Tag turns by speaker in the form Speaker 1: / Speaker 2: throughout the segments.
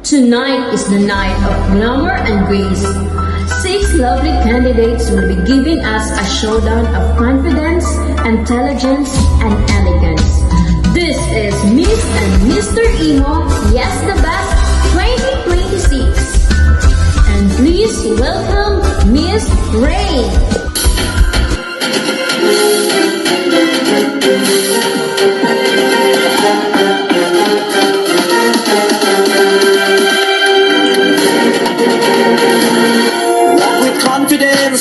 Speaker 1: Tonight is the night of glamour and grace. 6 lovely candidates will be giving us a showdown of confidence, intelligence, and elegance. This is Miss and Mr. Emo, Yes the Best 2026. And please welcome Miss Ray.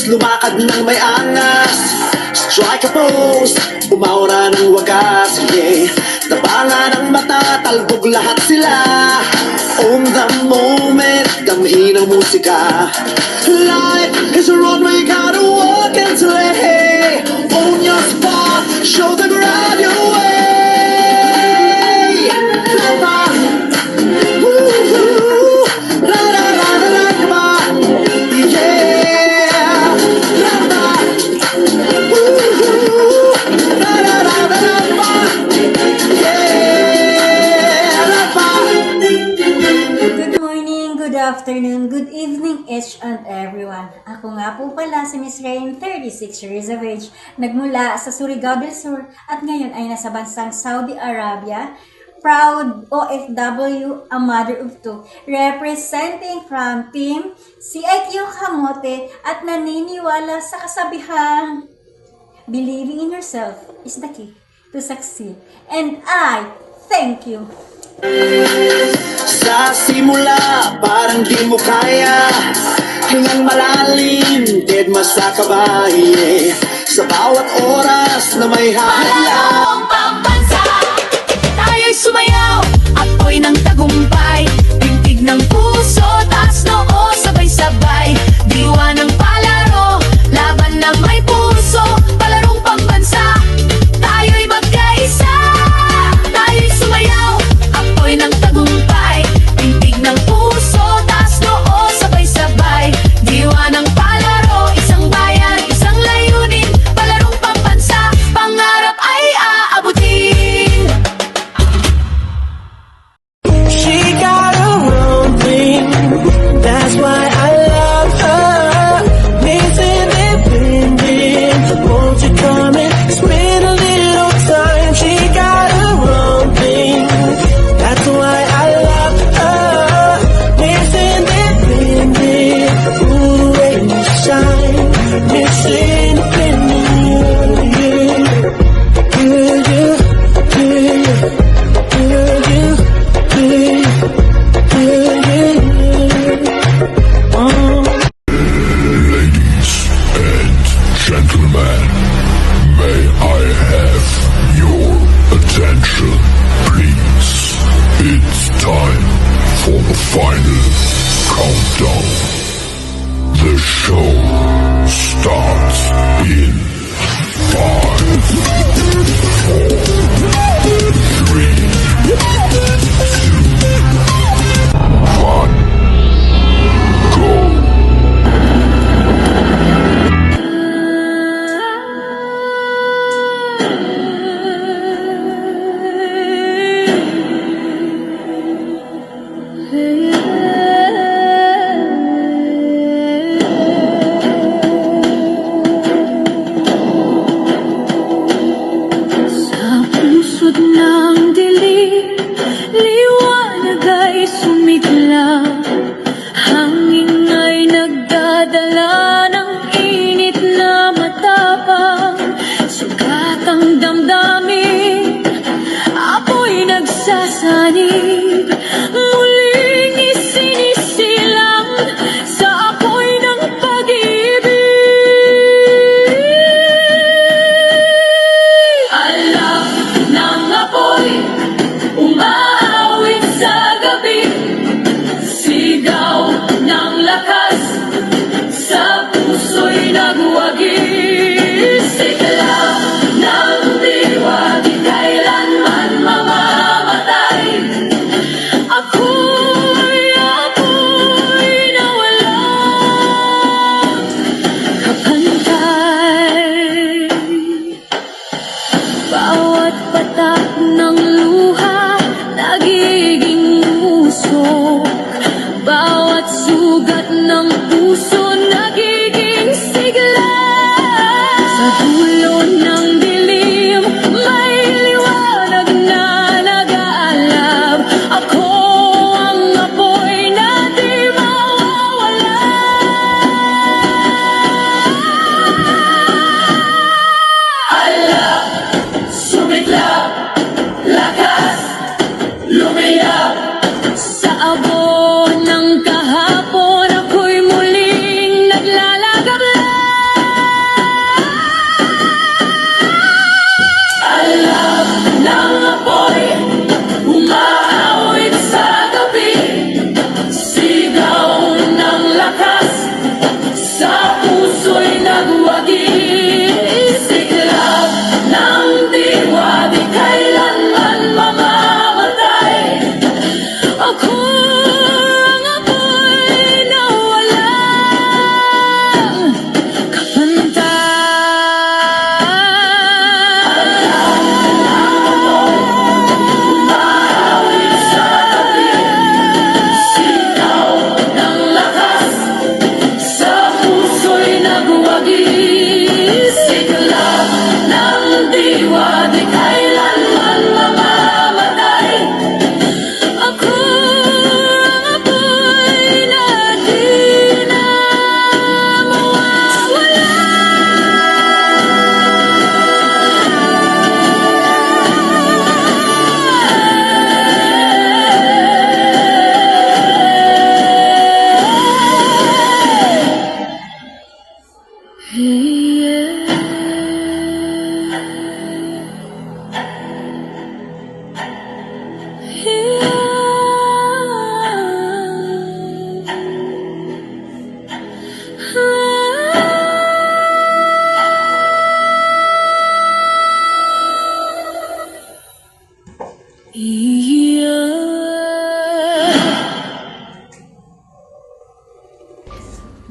Speaker 2: Lumakad ng may angas, strike a pose, umaura ng wagas, yeah. Tabangan ng mata, talbog lahat sila. On the moment, damhin ang musika. Life is a runway, gotta walk and slay. Own your spot, show the crowd your way. Lama, woo-hoo, la-la-la-la-la, come on, yeah.
Speaker 3: Good afternoon, good evening each and everyone. Ako nga po pala si Miss Rain, 36 years of age, nagmula sa Surigao del Sur at ngayon ay nasa bansang Saudi Arabia. Proud OFW, a mother of 2, representing from Team CIQ Kamote at naniniwala sa kasabihang believing in yourself is the key to succeed. And I thank you.
Speaker 2: Sa simula, parang di mo kaya. Hingang malalim, dead masakabahi. Sa bawat oras na may hahayang
Speaker 4: pambansa, tayo'y sumayaw, apoy ng tagumpay. Tintig ng puso, taas noo, sabay-sabay. Diwa ng palaro, laban ng may puso. Palarong pambansa, tayo'y magkaisa. Tayo'y sumayaw, apoy ng tagumpay. Tintig ng puso, taas noo, sabay-sabay. Diwa ng palaro, isang bayan, isang layunin. Palarong pambansa, pangarap ay aabutin.
Speaker 2: She got her own thing, that's why I love her. Miss Independent, won't you come and spend a little time? She got her own thing, that's why I love her. Miss Independent, ooh, the way you shine. Miss Independent, yeah, yeah, yeah, yeah, yeah.
Speaker 5: Ladies and gentlemen, may I have your attention, please? It's time for the final countdown. The show starts in 5, 4, 3, 2, 1. Go.
Speaker 4: Sa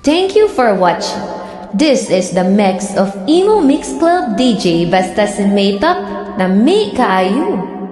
Speaker 6: Thank you for watching. This is the mix of Emo Mix Club DJ basta si Maytap na may kaayo.